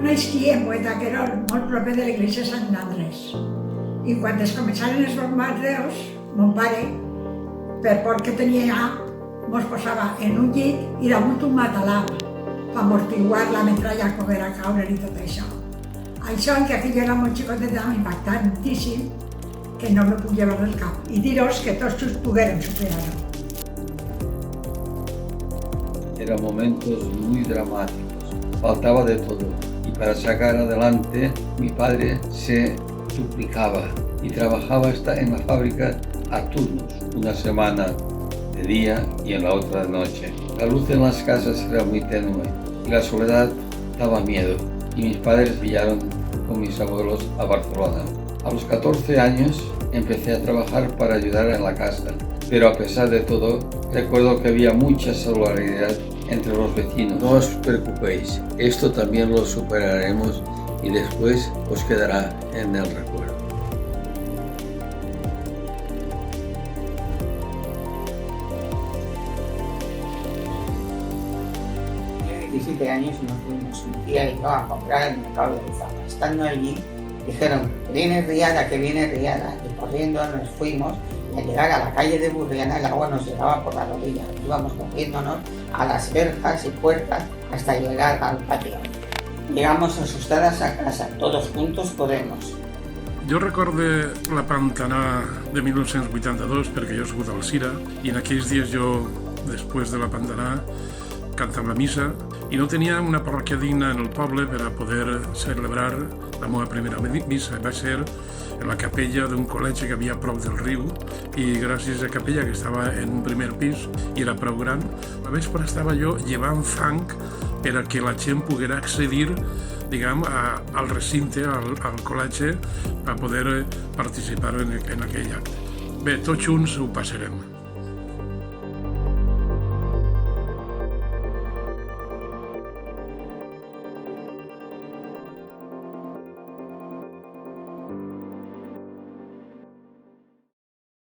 Naixí en Boitaquerol, molt proper de l'església Sant Andrés. I quan es començaren els bombardeos, mon pare, per por que tenia ja, mos posava en un llit i damunt un matalà per amortiguar la metralla que era caure i tot això. Això, que aquí jo era molt xicotet, em impactar moltíssim, que no me puc llevar del cap. I dir-vos que tots just poguérem superar-ho. Eran momentos muy dramáticos, faltaba de todo. Y para sacar adelante, mi padre se duplicaba y trabajaba en la fábrica a turnos, una semana de día y en la otra de noche. La luz en las casas era muy tenue y la soledad daba miedo, y mis padres viajaron con mis abuelos a Barcelona. A los 14 años empecé a trabajar para ayudar en la casa, pero a pesar de todo, recuerdo que había mucha solidaridad entre los vecinos. No os preocupéis, esto también lo superaremos y después os quedará en el recuerdo. Tenía 17 años y nos fuimos un día y a comprar el mercado de Lizama. Estando allí, dijeron que viene Riada, y corriendo nos fuimos. Y al llegar a la calle de Burriana, el agua nos llegaba por la rodilla. Íbamos cogiéndonos a las verjas y puertas hasta llegar al patio. Llegamos asustadas a casa, todos juntos Podemos. Jo recorde la Pantanà de 1982 perquè jo he sigut al Cira i en aquells dies jo, després de la Pantanà, cantava la missa i no tenia una parròquia digna en el poble per a poder celebrar la meva primera missa. Va ser en la capella d'un col·legi que havia a prop del riu i gràcies a la capella, que estava en un primer pis i era prou gran, a vespre estava jo llevant fang per a que la gent poguera accedir, diguem, al recinte, al col·legi, a poder participar en aquell acte. Bé, tots junts ho passarem.